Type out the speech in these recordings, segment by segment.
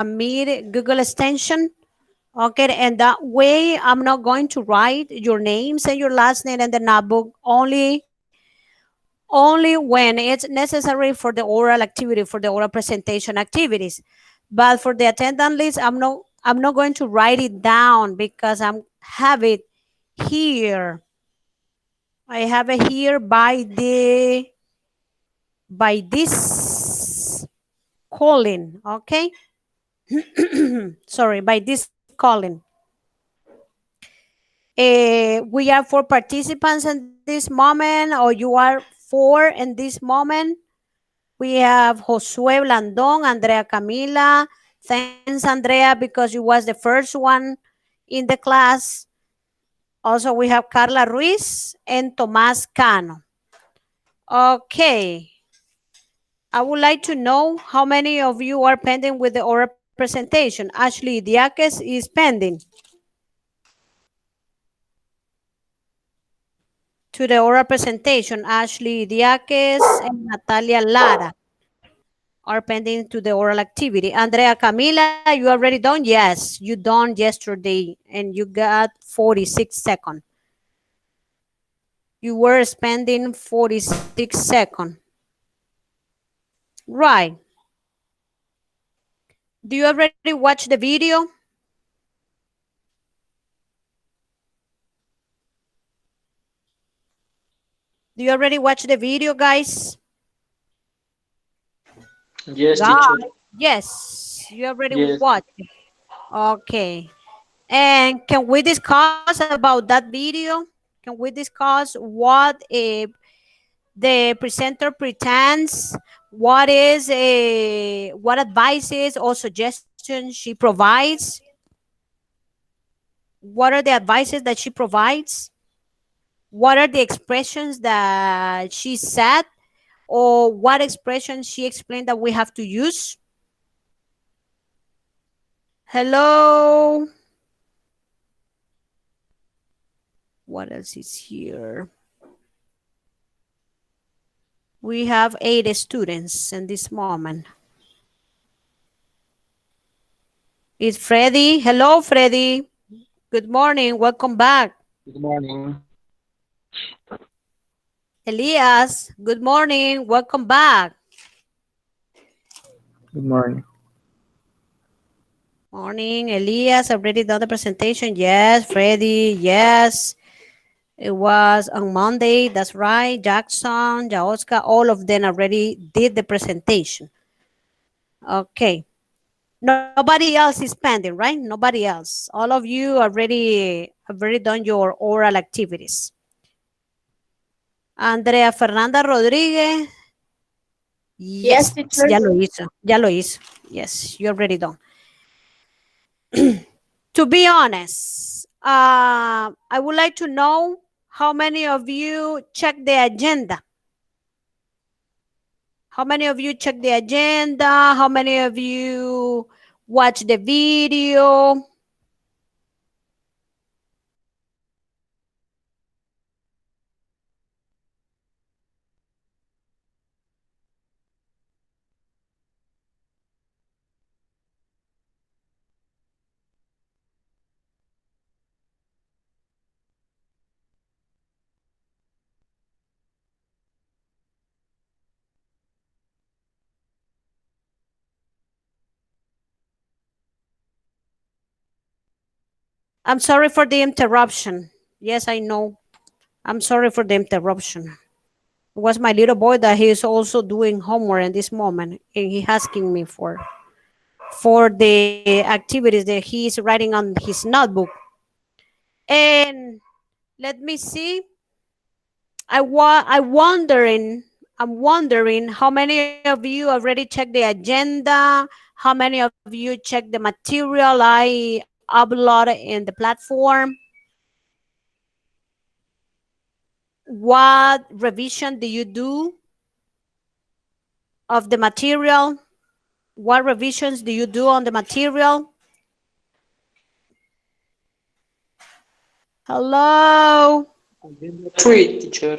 Meet Google extension. Okay, and that way I'm not going to write your names and your last name in the notebook only when it's necessary for the oral activity, for the oral presentation activities. But for the attendance list, I'm not going to write it down because I'm have it here. I have it here by this calling, okay? Sorry, by this calling. We are four participants in this moment, or you are four in this moment. We have Josue Blandon, Andrea Camila. Thanks, Andrea, because you was the first one in the class. Also, we have Carla Ruiz and Tomas Cano. Okay. I would like to know how many of you are pending with the oral presentation. Ashley Diakes is pending to the oral presentation. Ashley Diakes and Natalia Lara are pending to the oral activity. Andrea Camila, you already done? Yes, you done yesterday and you got 46 seconds. You were spending 46 seconds. Right. Do you already watch the video? Do you already watch the video, guys? Yes, teacher. God, yes, you already Yes. watched. Okay. And can we discuss about that video? Can we discuss what the presenter pretends? What is what advices or suggestions she provides? What are the advices that she provides? What are the expressions that she said? Or what expressions she explained that we have to use? Hello? What else is here? We have 8 students in this moment. It's Freddy. Hello, Freddy. Good morning. Welcome back. Good morning. Elias, good morning. Welcome back. Good morning. Morning, Elias. Already done the presentation. Yes, Freddy. Yes. It was on Monday. That's right. Jackson, Jaoska, all of them already did the presentation. Okay. Nobody else is pending, right? Nobody else. All of you already done your oral activities. Andrea Fernanda Rodríguez. Yes, Yes, teacher. ya lo hizo. Ya lo hizo. Yes, you already done. To be honest, I would like to know how many of you check the agenda. How many of you check the agenda? How many of you watch the video? I'm sorry for the interruption. Yes, I know. I'm sorry for the interruption. It was my little boy that he is also doing homework in this moment, and he asking me for the activities that he is writing on his notebook. And let me see. I'm wondering how many of you already checked the agenda, how many of you checked the material I uploaded in the platform. What revision do you do of the material? What revisions do you do on the material? Hello. Agenda 3, teacher.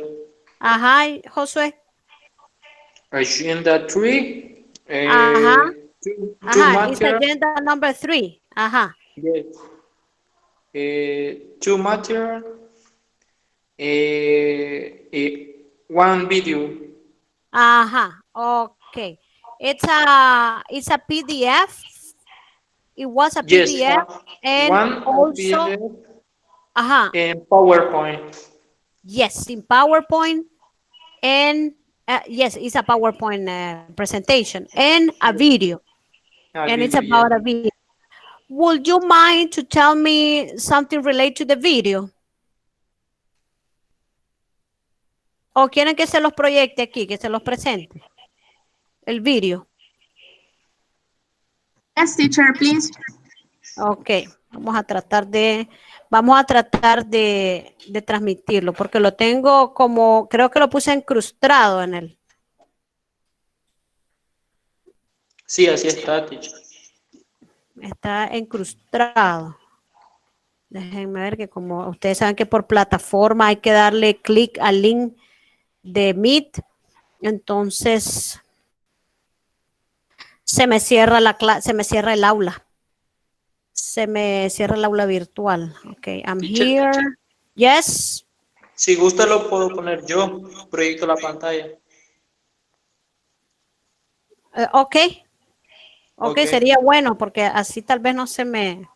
Hi, Josue. Agenda 3. Uh-huh. Two It's material. agenda number 3. Yes. Two material. One video. Okay. It's a PDF. It was a Yes. PDF, and One also, PDF uh-huh, and PowerPoint. yes, in PowerPoint, and yes, it's a PowerPoint presentation and a Yes. video, A and it's video. Yes. about a video. Would you mind to tell me something related to the video? ¿O quieren que se los proyecte aquí, que se los presente? El video. Yes, teacher, please. Ok, vamos a tratar de transmitirlo, porque lo tengo como, creo que lo puse incrustado en él. Sí, así está, teacher. Está incrustado. Déjenme ver que como ustedes saben que por plataforma hay que darle clic al link de Meet, entonces se me cierra el aula. Se me cierra el aula virtual. Ok, I'm Teacher, here. Yes. si gusta lo puedo poner yo. Proyecto la pantalla. Ok. Ok, Ok. sería bueno porque así tal vez no se me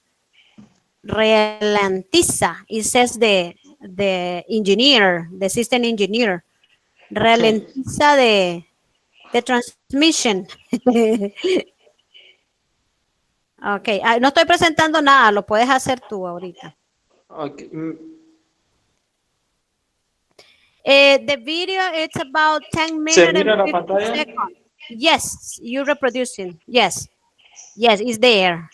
ralentiza. It says the engineer, the system engineer. Ralentiza de transmission. Ok, no estoy presentando nada, lo puedes hacer tú ahorita. Okay. The video, it's about 10 ¿Se minutes and mira la 50 pantalla? seconds. Yes, you're reproducing. Yes. Yes, it's there.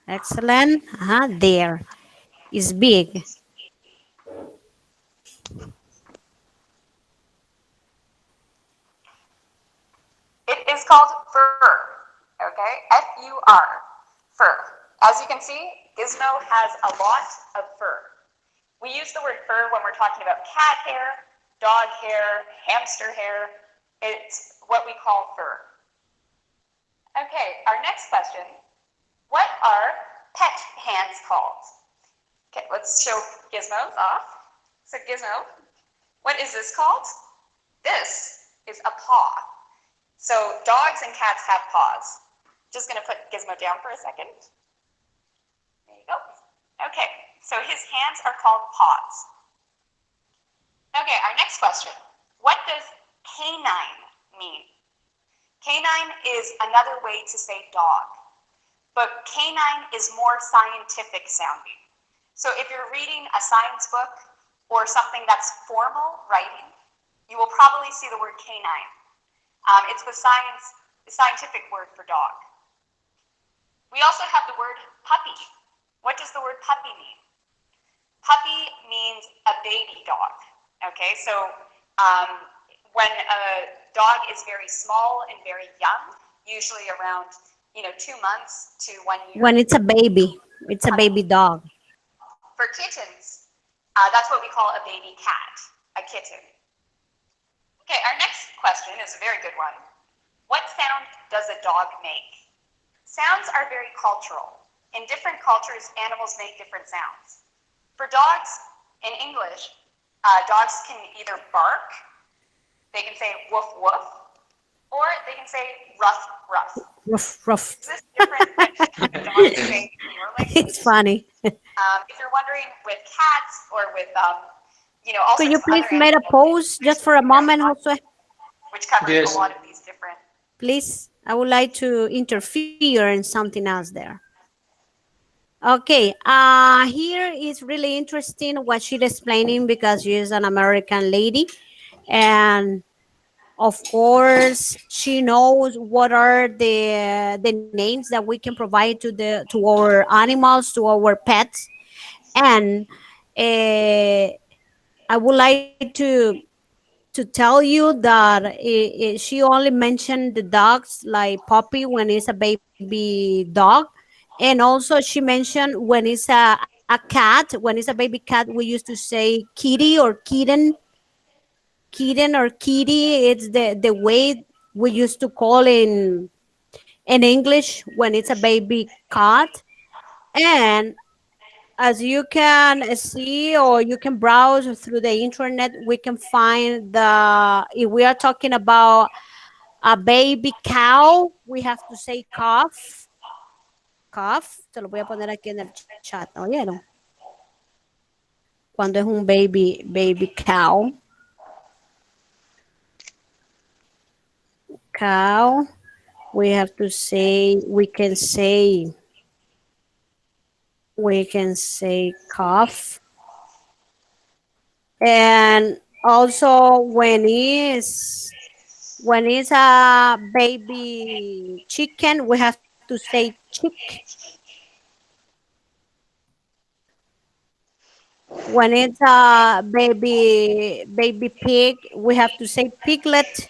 Excellent. There. It's big. It is called fur, okay? F-U-R, fur. As you can see, Gizmo has a lot of fur. We use the word fur when we're talking about cat hair, dog hair, hamster hair. It's what we call fur. Okay, our next question. What are pet hands called? Okay, let's show Gizmo's off. So Gizmo, what is this called? This is a paw. So dogs and cats have paws. Just going to put Gizmo down for a second. There you go. Okay, so his hands are called paws. Okay, our next question. What does canine mean? Canine is another way to say dog, but canine is more scientific sounding. So if you're reading a science book or something that's formal writing, you will probably see the word canine. It's the scientific word for dog. We also have the word puppy. What does the word puppy mean? Puppy means a baby dog. Okay, so when a dog is very small and very young, usually around 2 months to 1 year. When it's a baby dog. For kittens, that's what we call a baby cat, a kitten. Okay, our next question is a very good one. What sound does a dog make? Sounds are very cultural. In different cultures, animals make different sounds. For dogs, in English, dogs can either bark, they can say woof woof, or they can say ruff ruff. Ruff, ruff. Is this different than dogs say in your language? It's funny. If you're wondering with cats or with all Could sorts you of please other make a animals, pause just for a moment, Josue? which covers Yes. a lot of these different. Please, I would like to interfere in something else there. Okay, here is really interesting what she's explaining because she is an American lady, and of course she knows what are the names that we can provide to our animals, to our pets, and I would like to tell you that she only mentioned the dogs like puppy when it's a baby dog, And also she mentioned when it's a cat, when it's a baby cat, we used to say kitty or kitten or kitty. It's the way we used to call in English when it's a baby cat. And as you can see or you can browse through the internet, we can find the, if we are talking about a baby cow, we have to say calf. Calf, te lo voy a poner aquí en el chat, ¿no oyeron? Cuando es un baby cow. Cow, we have to say, we can say calf. And also when it's a baby chicken, we have to say chick. When it's a baby pig, we have to say piglet.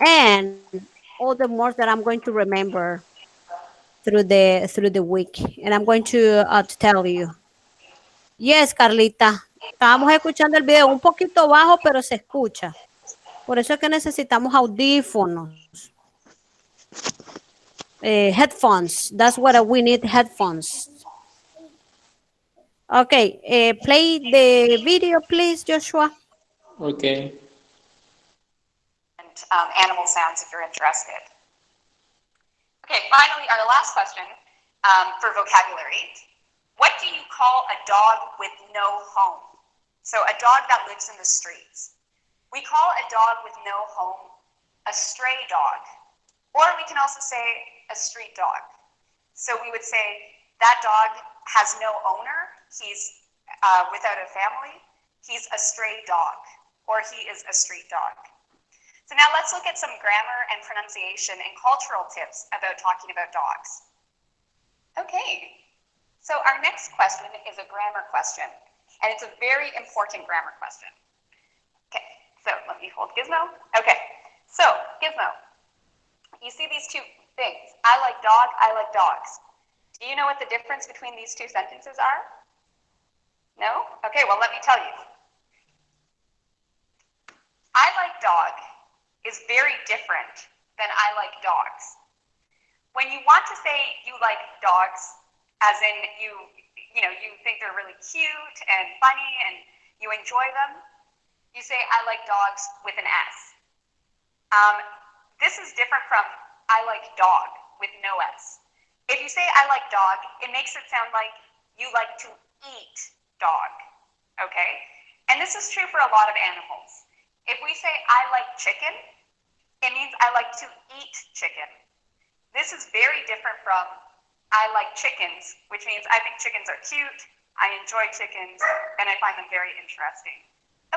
And all the more that I'm going to remember through the week, and I'm going to tell you. Yes, Carlita. Estábamos escuchando el video un poquito bajo, pero se escucha. Por eso es que necesitamos audífonos. Headphones. That's what we need, headphones. Okay, play the video, please, Joshua. Okay. And animal sounds if you're interested. Okay, finally, our last question for vocabulary. What do you call a dog with no home? So a dog that lives in the streets. We call a dog with no home a stray dog, or we can also say a street dog. So we would say that dog has no owner, he's without a family, he's a stray dog, or he is a street dog. So now let's look at some grammar and pronunciation and cultural tips about talking about dogs. Okay, so our next question is a grammar question, and it's a very important grammar question. Okay, so let me hold Gizmo. Okay, so Gizmo, you see these two things, I like dog, I like dogs. Do you know what the difference between these two sentences are? No? Okay, well let me tell you. I like dog is very different than I like dogs. When you want to say you like dogs, as in you think they're really cute and funny and you enjoy them, you say I like dogs with an S. This is different from I like dog with no S. If you say I like dog, it makes it sound like you like to eat dog, okay? And this is true for a lot of animals. If we say I like chicken, it means I like to eat chicken. This is very different from I like chickens, which means I think chickens are cute, I enjoy chickens, and I find them very interesting.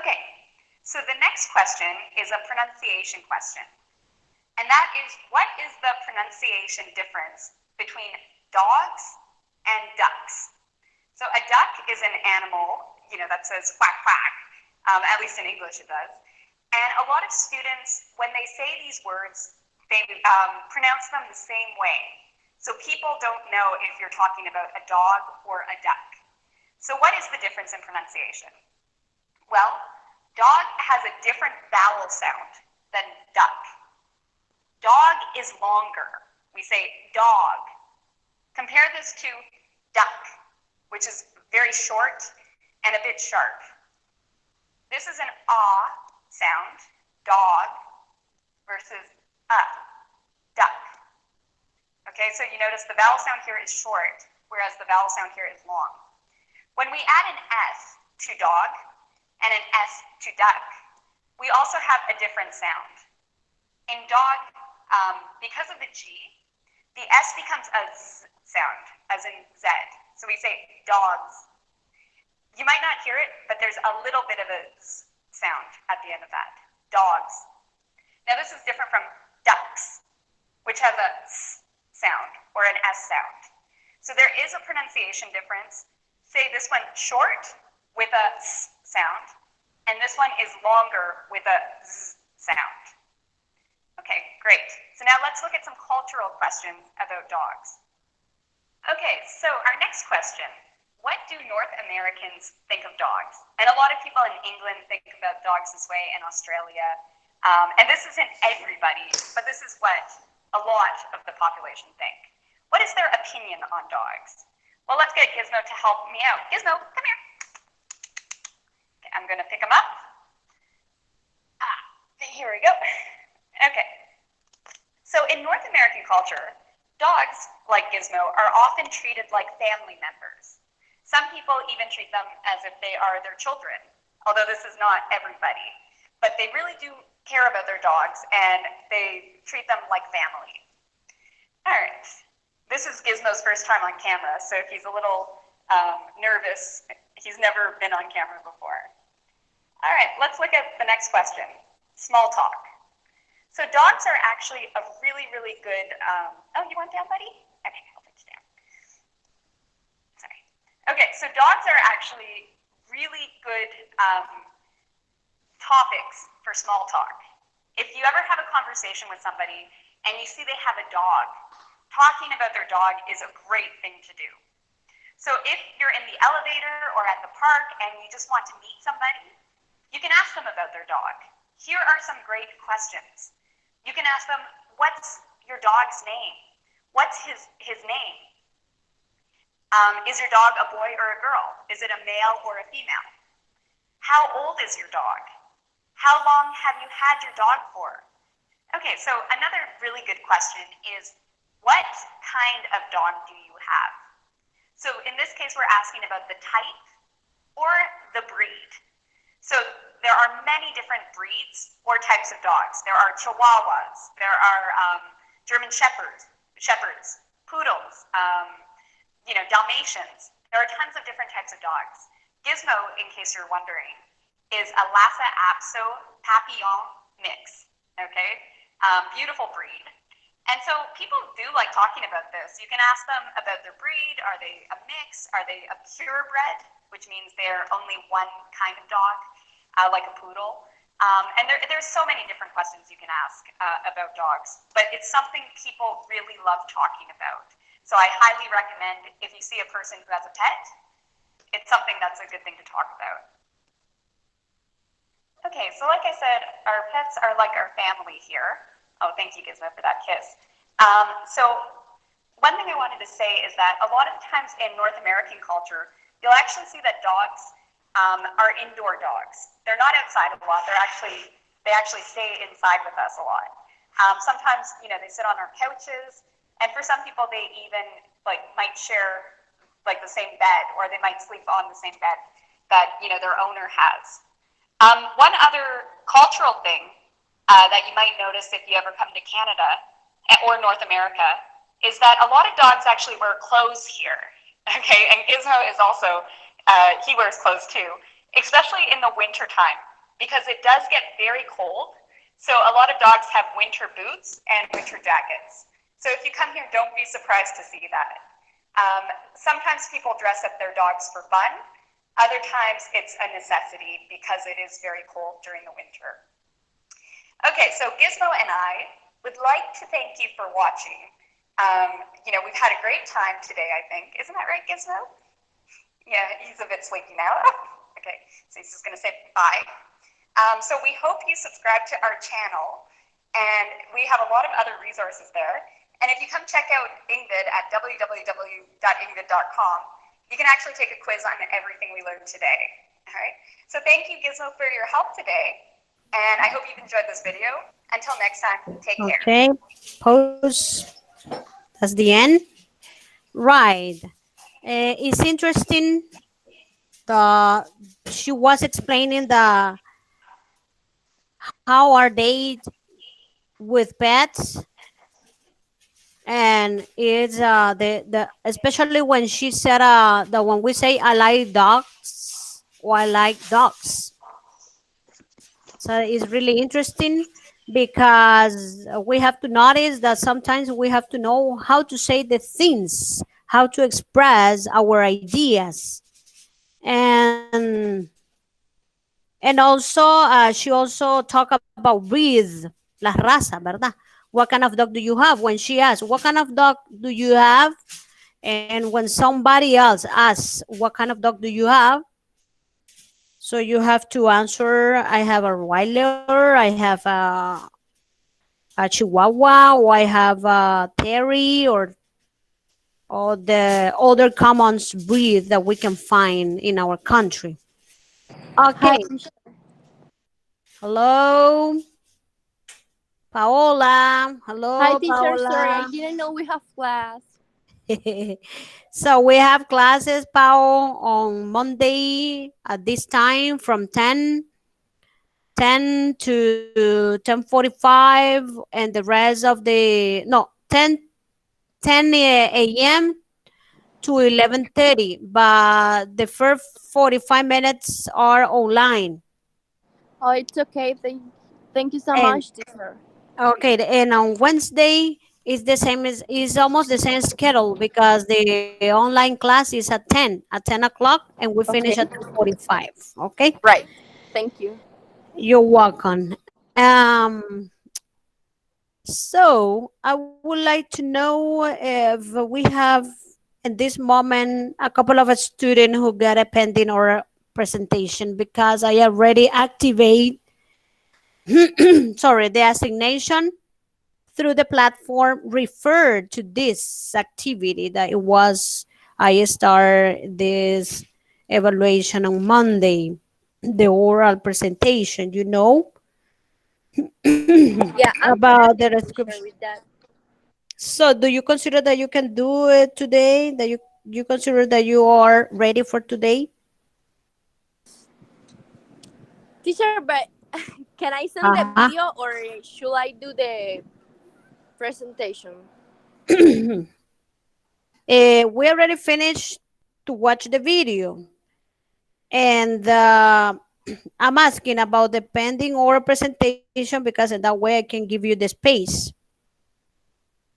Okay, so the next question is a pronunciation question. And that is, what is the pronunciation difference between dogs and ducks? So a duck is an animal, that says quack, quack, at least in English it does. And a lot of students, when they say these words, they pronounce them the same way. So people don't know if you're talking about a dog or a duck. So what is the difference in pronunciation? Well, dog has a different vowel sound than duck. Dog is longer. We say dog. Compare this to duck, which is very short and a bit sharp. This is an ah sound, dog, versus duck. Okay, so you notice the vowel sound here is short, whereas the vowel sound here is long. When we add an S to dog and an S to duck, we also have a different sound. In dog, because of the G, the S becomes a Z sound, as in Z. So we say dogs. You might not hear it, but there's a little bit of a Z sound at the end of that. Dogs. Now this is different from ducks, which has a S sound or an S sound. So there is a pronunciation difference. Say this one short with a S sound, and this one is longer with a Z sound. Okay, great. So now let's look at some cultural questions about dogs. Okay, so our next question. What do North Americans think of dogs? And a lot of people in England think about dogs this way, in Australia. And this isn't everybody, but this is what a lot of the population think. What is their opinion on dogs? Well, let's get Gizmo to help me out. Gizmo, come here. Okay, I'm going to pick him up. Here we go. Okay. So in North American culture, dogs, like Gizmo, are often treated like family members. Some people even treat them as if they are their children, although this is not everybody. But they really do care about their dogs, and they treat them like family. All right. This is Gizmo's first time on camera, so if he's a little nervous, he's never been on camera before. All right, let's look at the next question, small talk. So dogs are actually a really, really good, oh, you want down, buddy? Okay, I'll put you down. Sorry. Okay, so dogs are actually really good topics for small talk. If you ever have a conversation with somebody and you see they have a dog, talking about their dog is a great thing to do. So if you're in the elevator or at the park and you just want to meet somebody, you can ask them about their dog. Here are some great questions. You can ask them, what's your dog's name? What's his name? Is your dog a boy or a girl? Is it a male or a female? How old is your dog? How long have you had your dog for? Okay, so another really good question is, what kind of dog do you have? So in this case, we're asking about the type or the breed. So there are many different breeds or types of dogs. There are Chihuahuas, there are German Shepherds, Poodles, Dalmatians. There are tons of different types of dogs. Gizmo, in case you're wondering, is a Lhasa Apso Papillon mix, okay? Beautiful breed. And so people do like talking about this. You can ask them about their breed. Are they a mix? Are they a purebred, which means they're only one kind of dog, like a poodle? And there's so many different questions you can ask about dogs, but it's something people really love talking about. So I highly recommend, if you see a person who has a pet, it's something that's a good thing to talk about. Okay, so like I said, our pets are like our family here. Oh, thank you, Gizmo, for that kiss. So one thing I wanted to say is that a lot of times in North American culture, you'll actually see that dogs are indoor dogs. They're not outside a lot. They actually stay inside with us a lot. Sometimes, they sit on our couches, and for some people, they even might share the same bed, or they might sleep on the same bed that their owner has. One other cultural thing that you might notice if you ever come to Canada or North America is that a lot of dogs actually wear clothes here, okay? And Gizmo is also, he wears clothes too, especially in the winter time, because it does get very cold. So a lot of dogs have winter boots and winter jackets. So if you come here, don't be surprised to see that. Sometimes people dress up their dogs for fun. Other times it's a necessity because it is very cold during the winter. Okay, so Gizmo and I would like to thank you for watching. We've had a great time today, I think. Isn't that right, Gizmo? Yeah, he's a bit sleepy now. Okay, so he's just going to say bye. So we hope you subscribe to our channel, and we have a lot of other resources there. And if you come check out Ingvid at www.ingvid.com, you can actually take a quiz on everything we learned today. All right, so thank you, Gizmo, for your help today. And I hope you've enjoyed this video. Until next time, take care. Okay, pause. That's the end. Right. It's interesting. She was explaining how are they with pets, and it's especially when she said when we say I like dogs or I like dogs. So it's really interesting because we have to notice that sometimes we have to know how to say the things, how to express our ideas. And also, she also talked about breeds, las razas, ¿verdad? what kind of dog do you have? When she asks, what kind of dog do you have? And when somebody else asks, what kind of dog do you have? So you have to answer, I have a Rottweiler, I have a Chihuahua, or I have a Terry, or the other common breed that we can find in our country. Hi, Okay. teacher. Hello, Paola. Hi, Hello, teacher. Sorry, I Paola. didn't know we have class. So we have classes, Pao, on Monday at this time from 10 to 10:45, and the rest of the, no, 10 a.m. to 11:30, but the first 45 minutes are online. Oh, it's okay. Thank you so And much, teacher. okay, and on Wednesday is the same as is almost the same schedule because the online class is at 10 o'clock and we finish at Okay. 2:45. Okay, Right. Thank you. you're welcome. So I would like to know if we have in this moment a couple of students who got a pending or presentation because I already activate sorry, the assignation through the platform referred to this activity that it was I start this evaluation on Monday, the oral presentation, Yeah, I'm about the connected, teacher, description. with that. So do you consider that you can do it today? That you consider that you are ready for today? Teacher, but can I send the Uh-huh. video or should I do the presentation? We already finished to watch the video, and I'm asking about the pending oral presentation because in that way I can give you the space.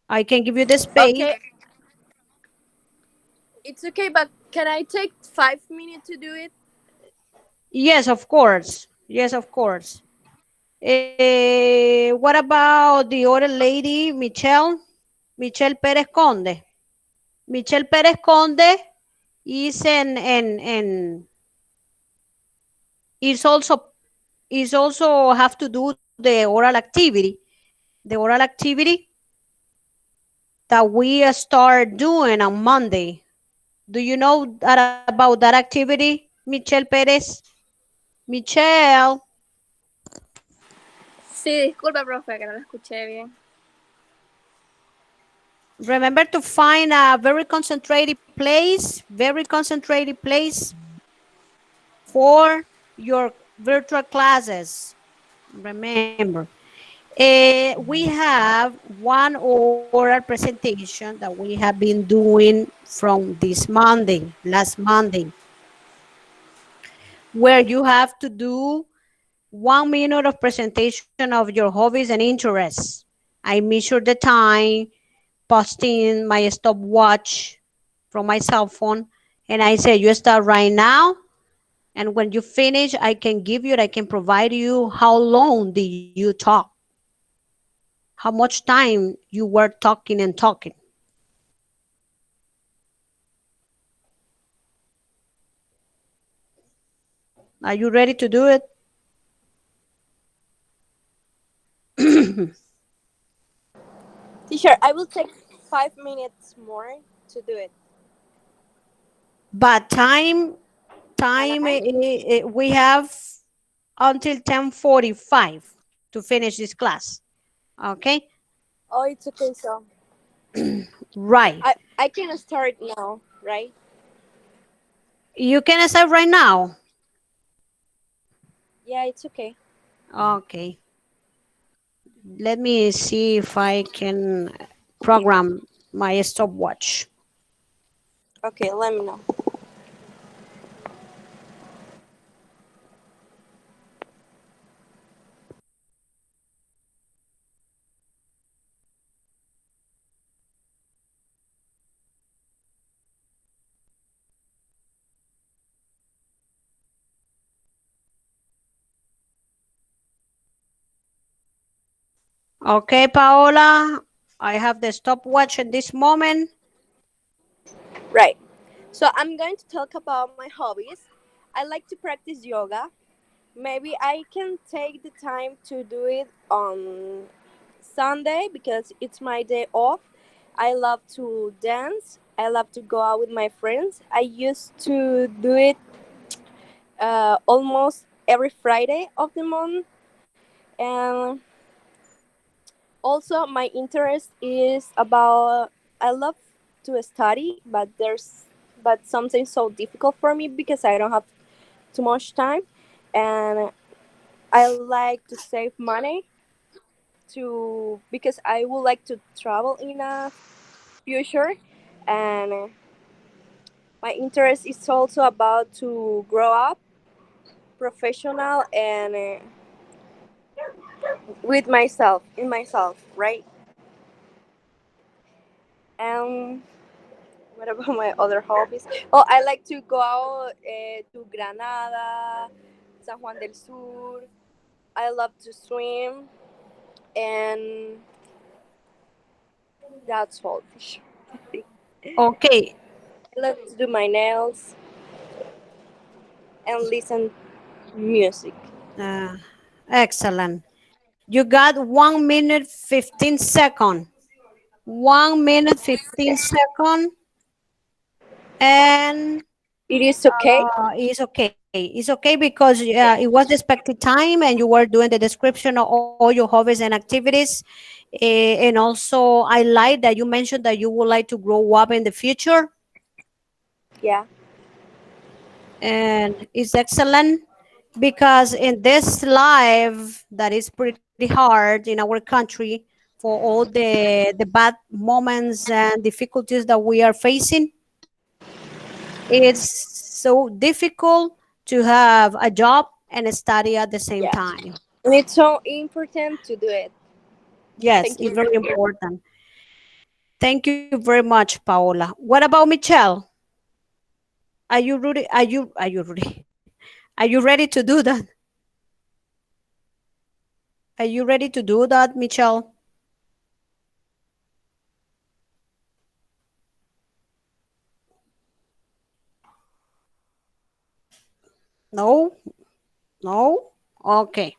I can give you the space. Okay, it's okay, but can I take 5 minutes to do it? Yes, of course. Yes, of course. What about the other lady, Michelle? Michelle Perez Conde. Michelle Perez Conde is is also have to do the oral activity. The oral activity that we start doing on Monday. Do you know that about that activity, Michelle Perez? Michelle, Sí, disculpa, profe, que no lo escuché bien. remember to find a very concentrated place for your virtual classes. Remember, we have one oral presentation that we have been doing from this Monday, last Monday, where you have to do 1 minute of presentation of your hobbies and interests. I measure the time, posting my stopwatch from my cell phone, and I say, you start right now. And when you finish, I can provide you how long did you talk, how much time you were talking and talking. Are you ready to do it? Teacher, I will take 5 minutes more to do it. But Can I? we have until 10:45 to finish this class. Okay, Oh, it's okay, so right. I can start now, right? You can start right now. Yeah, it's okay. Okay, let me see if I can program my stopwatch. Okay, let me know. Okay, Paola, I have the stopwatch at this moment. Right. So I'm going to talk about my hobbies. I like to practice yoga. Maybe I can take the time to do it on Sunday because it's my day off. I love to dance. I love to go out with my friends. I used to do it almost every Friday of the month. And also, my interest is about I love to study, but something so difficult for me because I don't have too much time, and I like to save money to because I would like to travel in a future, and my interest is also about to grow up professional and with myself in myself, right? And what about my other hobbies? Oh, I like to go out to Granada, San Juan del Sur. I love to swim, and that's all. Okay, I love to do my nails and listen music. uh, excellent. You got 1 minute 15 second. 1 minute 15 second, and It is okay. it's okay. It's okay because it was the expected time, and you were doing the description of all your hobbies and activities. And also, I like that you mentioned that you would like to grow up in the future, Yeah. and it's excellent because in this life that is pretty hard in our country for all the bad moments and difficulties that we are facing, it's so difficult to have a job and study at the same Yeah. time. And it's so important to do it. Yes, Thank it's you. very important. Thank you very much, Paola. What about Michelle? Are you ready? Are you ready? Are you ready to do that? Are you ready to do that, Michelle? No? No? Okay.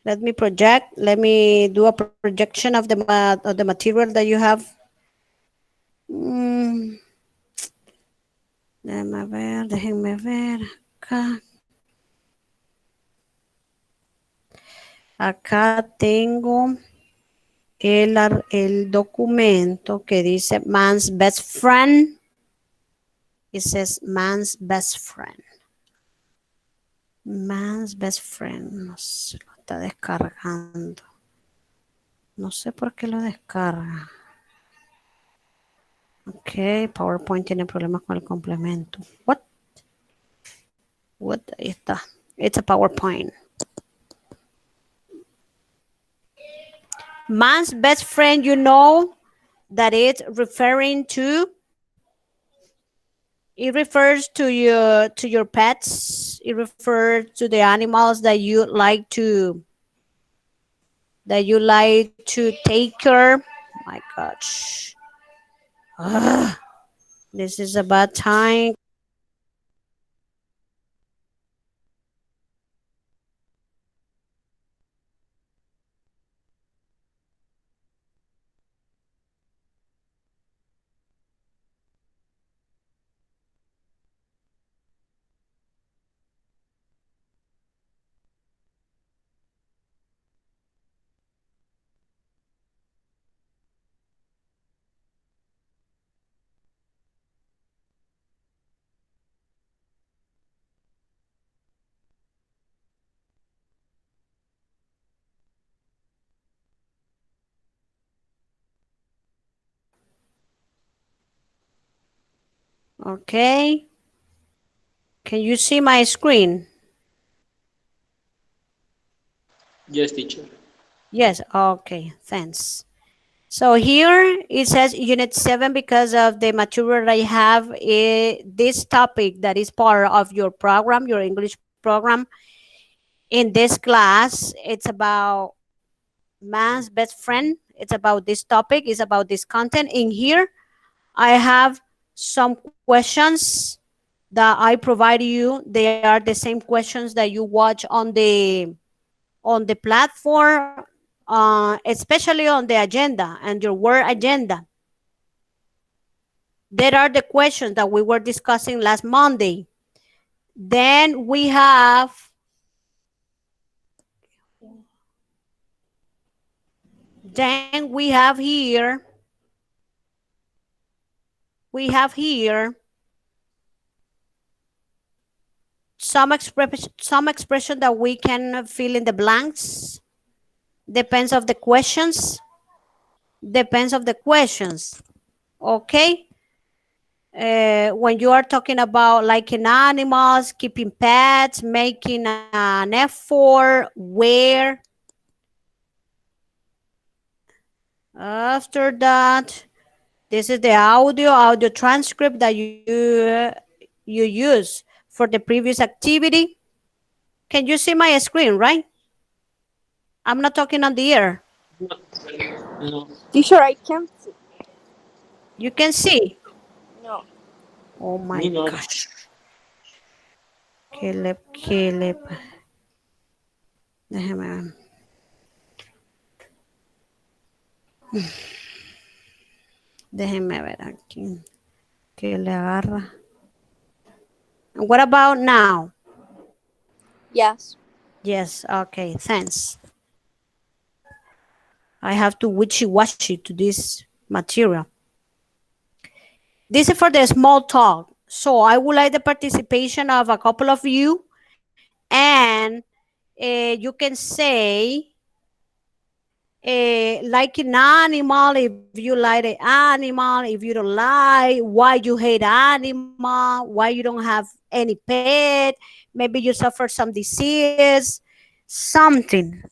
Let me project. Let me do a projection of of the material that you have. Mm, déjame ver, déjenme ver. Acá. Acá tengo el documento que dice Man's Best Friend. It says Man's Best Friend. Man's Best Friend. No sé, lo está descargando. No sé por qué lo descarga. Ok, PowerPoint tiene problemas con el complemento. What? What? Ahí está. It's a PowerPoint. Man's best friend, you know that it's referring to, it refers to your pets. It refers to the animals that you like to take care. My gosh. Ugh, this is a bad time. Okay. Can you see my screen? Yes, teacher. Yes. Okay. Thanks. So here it says Unit 7 because of the material I have. This topic that is part of your program, your English program. In this class, it's about man's best friend. It's about this topic. It's about this content. In here, I have some questions that I provide you. They are the same questions that you watch on the platform, especially on the agenda and your word agenda. There are the questions that we were discussing last Monday. Then we have here some expression that we can fill in the blanks. Depends of the questions. Okay. When you are talking about liking animals, keeping pets, making an effort, where. After that, this is the audio transcript that you use for the previous activity. Can you see my screen, right? I'm not talking on the air. No. Teacher, I can't see. You can see. No. Oh my Me not. gosh. Caleb. Déjame ver. Déjeme ver aquí. Que le agarra. What about now? Yes. Yes, okay, thanks. I have to wishy-washy to this material. This is for the small talk. So I would like the participation of a couple of you, and you can say like an animal, if you like the animal, if you don't like, why you hate animal, why you don't have any pet, maybe you suffer some disease, something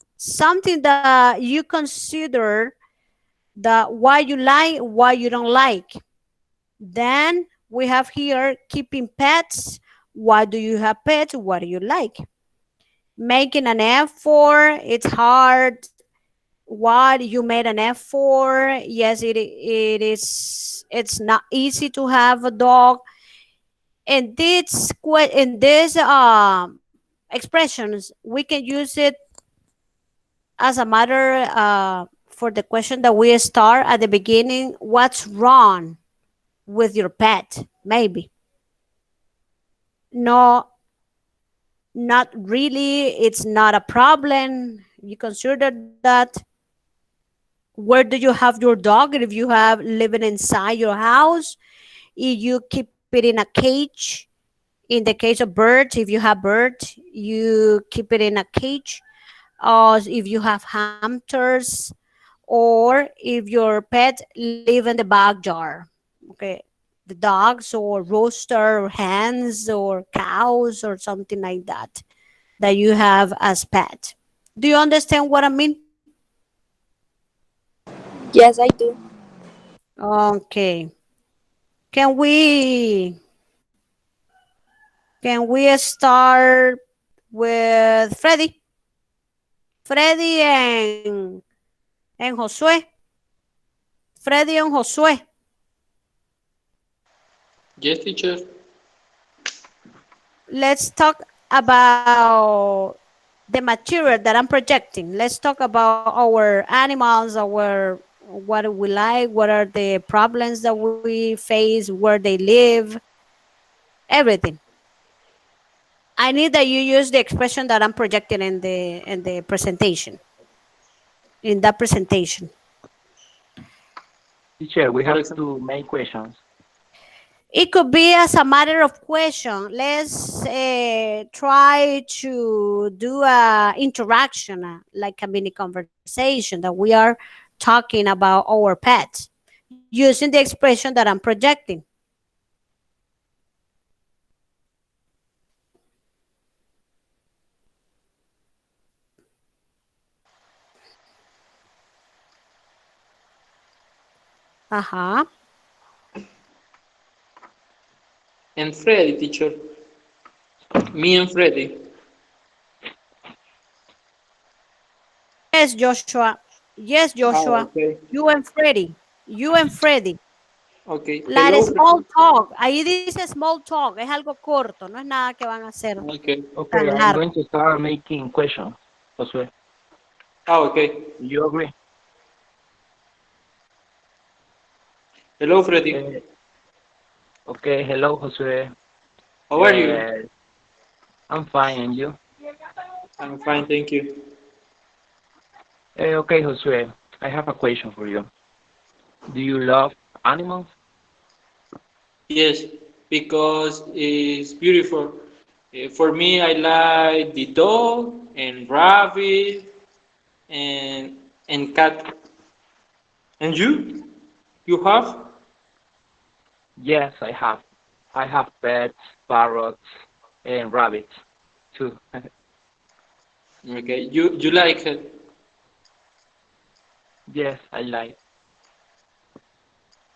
that you consider that why you like, why you don't like. Then we have here keeping pets. Why do you have pets? What do you like? Making an effort, it's hard. What you made an effort? Yes, it is. It's not easy to have a dog. And this expressions, we can use it as a matter for the question that we start at the beginning. What's wrong with your pet? Maybe. No, not really. It's not a problem. You consider that. Where do you have your dog? If you have living inside your house, if you keep it in a cage. In the case of birds, if you have birds, you keep it in a cage. If you have hamsters, or if your pet live in the backyard. Okay, the dogs or rooster or hens or cows or something like that you have as pet. Do you understand what I mean? Yes, I do. Okay. Can we start with Freddy? Freddy and Josué. Freddy and Josué. Yes, teacher. Let's talk about the material that I'm projecting. Let's talk about our animals, what we like, what are the problems that we face, where they live, everything. I need that you use the expression that I'm projecting in the presentation. In that presentation. Teacher, we For have example. to make questions. It could be as a matter of question. Let's try to do a interaction, like a mini conversation that we are talking about our pets using the expression that I'm projecting. Uh-huh. And Freddy, teacher. Me and Freddy. Yes, Joshua. Yes, Ah, Joshua. okay. You and Freddy. You and Freddy. Okay. La de Hello, small Freddy. talk. Ahí dice small talk. Es algo corto. No es nada que van a hacer Okay. Okay, tan I'm largo. going to start making questions, Josue. Ah, okay. Do you agree? Hello, Freddy. Uh, okay, hello, Josue. How are you? I'm fine, and you? I'm fine, thank you. Okay, Josue, I have a question for you. Do you love animals? Yes, because it's beautiful. For me, I like the dog and rabbit and cat. And you? You have? Yes, I have. I have pets, parrots, and rabbits too. Okay. You like it? Yes, I like.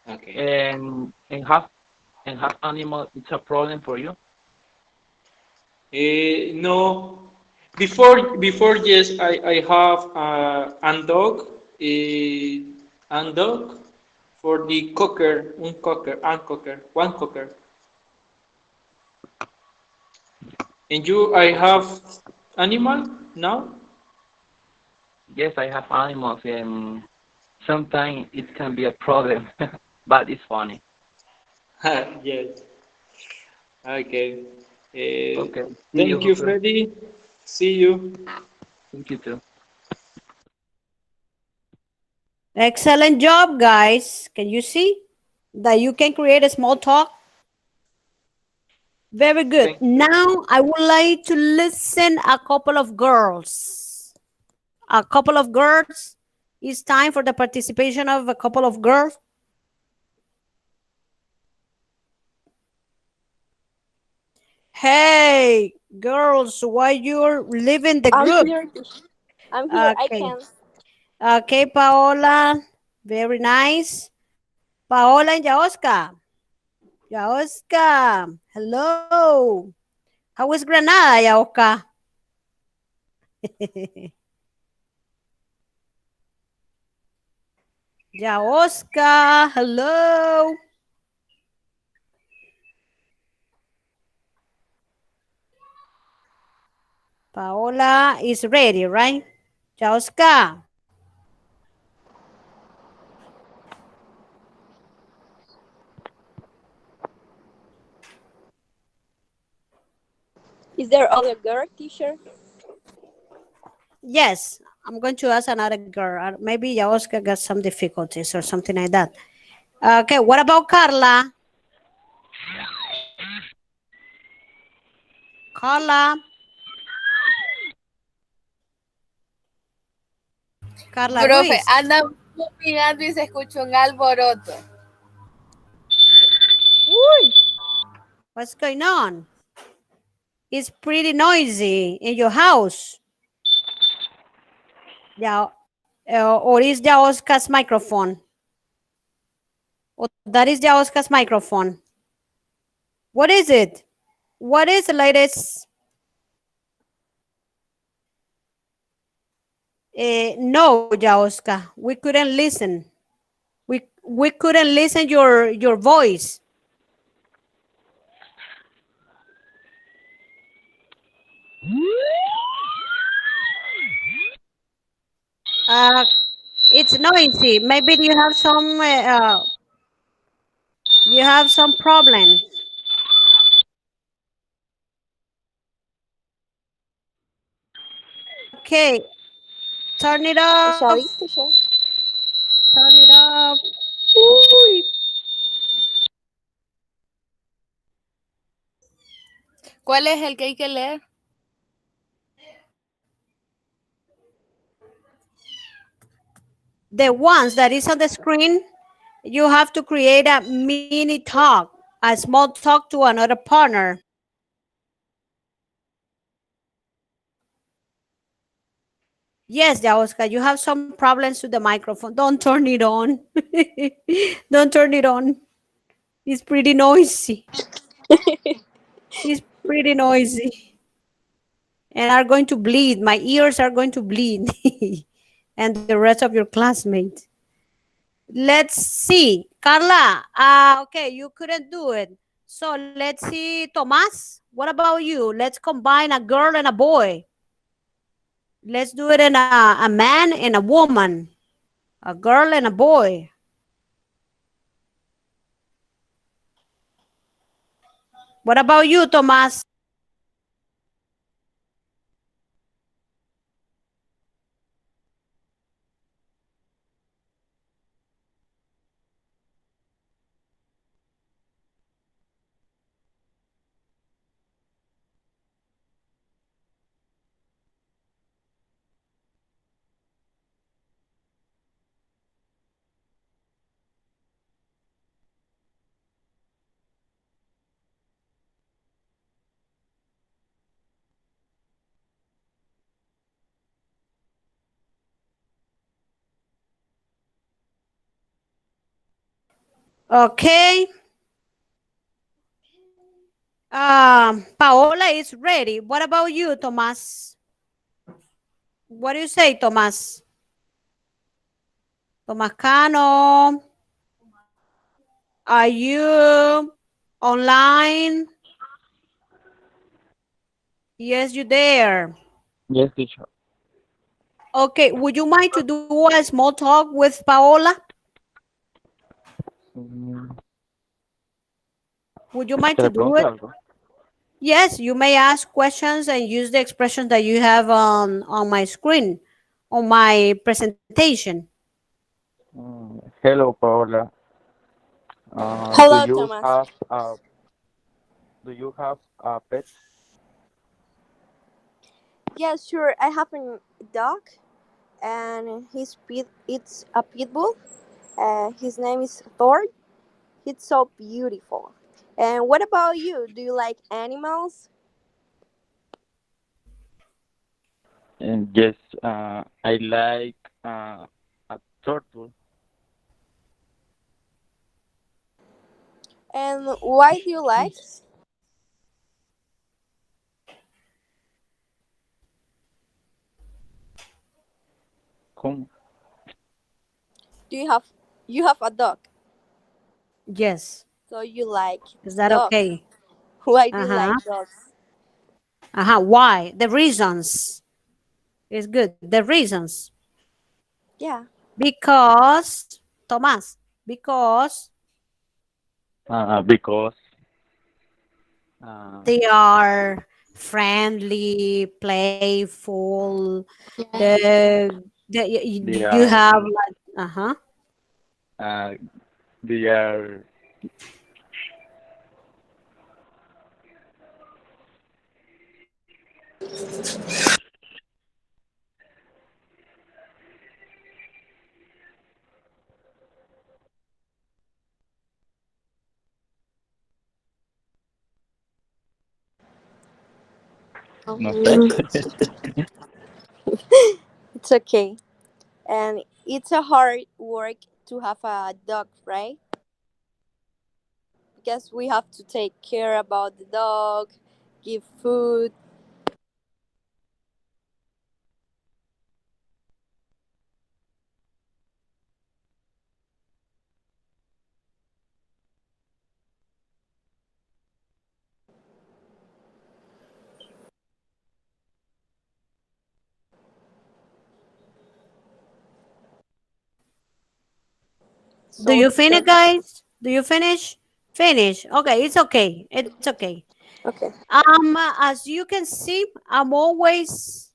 Okay. And have animal. It's a problem for you. No. Before yes, I have a dog. A dog for the cocker, one cocker. And you, I have animal now. Yes, I have animals, and sometimes it can be a problem, but it's funny. Yes. Okay. Okay, see you, Thank you, Jose. Freddy. See you. Thank you too. Excellent job, guys. Can you see that you can create a small talk? Very good. Thank you. Now I would like to listen a couple of girls. A couple of girls. It's time for the participation of a couple of girls. Hey, girls, why you're leaving the I'm group? here. I'm here. I Okay. can. Okay, Paola. Very nice. Paola and Yaoska. Yaoska. Hello. How is Granada, Yaoska? Yaoska. Hello. Paola is ready, right? Yaoska. Is there other girl, teacher? Yes, I'm going to ask another girl. Maybe Yaoska got some difficulties or something like that. Okay, what about Carla? Carla. Carla Profe, Ruiz. anda fumigando y se escucha un alboroto. Uy, what's going on? It's pretty noisy in your house. Yeah, or is Yaoska's microphone? Or that is Yaoska's microphone. What is it? What is the latest? No, Yaoska, we couldn't listen. We couldn't listen your voice. Uh, it's noisy. Maybe you have some problems. Okay, turn it Shall off. we, teacher? Turn it off. Uy. ¿Cuál es el que hay que leer? The ones that is on the screen, you have to create a mini talk, a small talk to another partner. Yes, Oscar, you have some problems with the microphone. Don't turn it on. Don't turn it on. It's pretty noisy. It's pretty noisy. And are going to bleed. My ears are going to bleed. and the rest of your classmates. Let's see. Carla, okay, you couldn't do it. So let's see, Tomas, what about you? Let's combine a girl and a boy. Let's do it in a man and a woman, a girl and a boy. What about you, Tomas? Okay. Paola is ready. What about you, Tomas? What do you say, Tomas? Tomas Cano, are you online? Yes, you there. Yes, teacher. Okay, would you mind to do a small talk with Paola? Mm, Would you mind ¿Que to le do pregunte it? algo? Yes, you may ask questions and use the expressions that you have on my screen, on my presentation. Hello, Paola. Do Hello, you Thomas. have a pet? Yeah, sure. I have a dog, and it's a pit bull. His name is Thor. He's so beautiful. And what about you? Do you like animals? And yes, I like a turtle. And why do you like? ¿Cómo? Do you have a dog? Yes, So you like is that dogs. okay? Why do you Uh-huh. like dogs? Uh-huh. Why? The reasons. It's good. The reasons. Yeah. Because, Thomas, because Because uh, they are friendly, playful. they You are have like, uh-huh. uh, they are no sé. Mm, it's okay. And it's a hard work to have a dog, right? Because we have to take care about the dog, give food. Do So you it's finish, guys? Do you finish? Finish. Okay, it's okay. It's okay. okay. As you can see, I'm always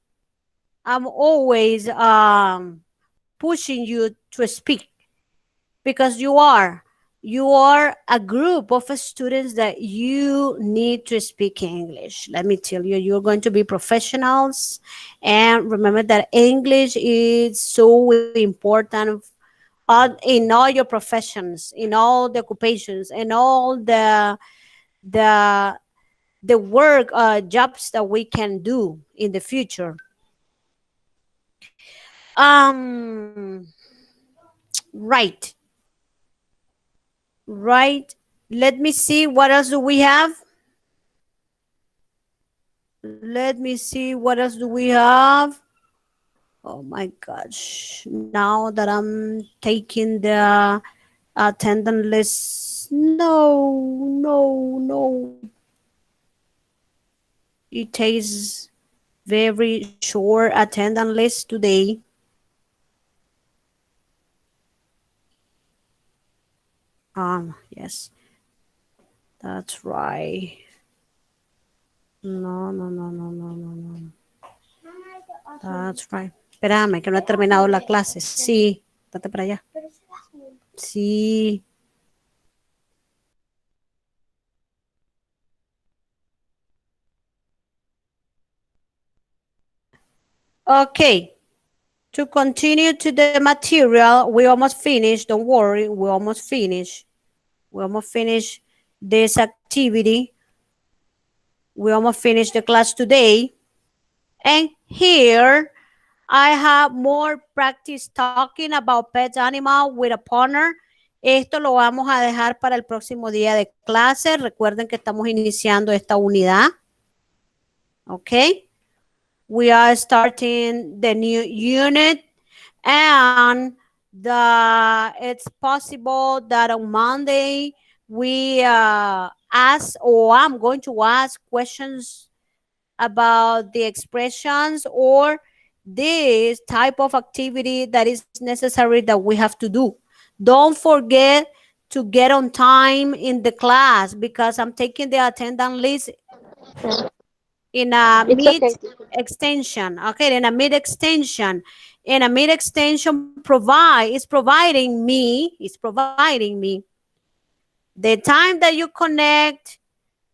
pushing you to speak because you are a group of students that you need to speak English. Let me tell you, you're going to be professionals, and remember that English is so important in all your professions, in all the occupations, in all the the work jobs that we can do in the future. Um, right, right. Let me see what else do we have. Let me see what else do we have. Oh my gosh. Now that I'm taking the attendance list. No, no, no. It takes very short attendance list today. Yes. That's right. No, no, no, no, no, no, no. That's right. Espérame, que no he terminado la clase. Sí, date para allá. Sí. Okay. To continue to the material, we almost finished. Don't worry, we almost finished. We almost finished this activity. We almost finished the class today. And here I have more practice talking about pet animal with a partner. Esto lo vamos a dejar para el próximo día de clase. Recuerden que estamos iniciando esta unidad. Okay. We are starting the new unit, and it's possible that on Monday we ask, or I'm going to ask questions about the expressions or this type of activity that is necessary that we have to do. Don't forget to get on time in the class because I'm taking the attendance list in a It's mid okay. extension. Okay, in a mid extension. And a mid extension is providing me the time that you connect,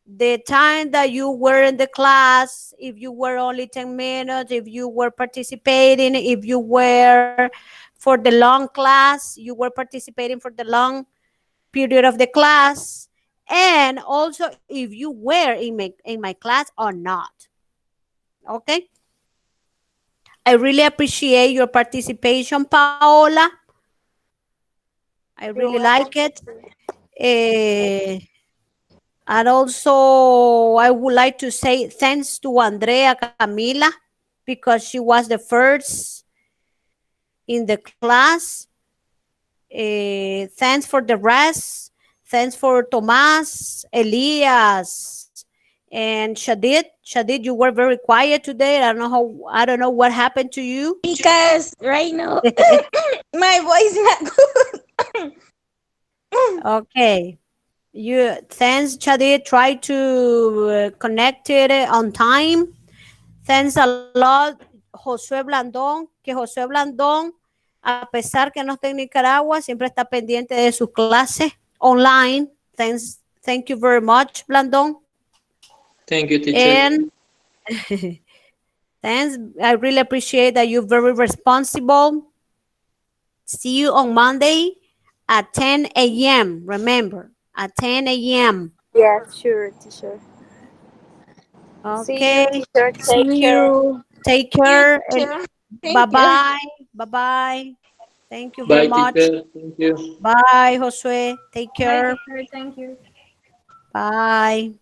the time that you were in the class, if you were only 10 minutes, if you were participating, if you were for the long class, you were participating for the long period of the class, and also if you were in my class or not. Okay. I really appreciate your participation, Paola. I really like it. And also, I would like to say thanks to Andrea Camila because she was the first in the class. Thanks for the rest. Thanks for Tomas, Elias, and Shadid. Shadid, you were very quiet today. I don't know what happened to you. Because right now my voice not good. Okay. Thanks, Shadid. Try to connect it on time. Thanks a lot, Josué Blandón, que Josué Blandón, a pesar que no está en Nicaragua, siempre está pendiente de sus clases online. Thank you very much, Blandón. Thank you, teacher. And thanks. I really appreciate that you're very responsible. See you on Monday at 10 a.m. Remember, at 10 a.m. Yeah, sure, teacher. Okay. See you, teacher. Take See care. you. Take care. Thank you. Bye-bye. Bye-bye. Thank you very Bye, much. teacher. Thank you. Bye, Josue. Take care. Bye, teacher. Thank you. Bye.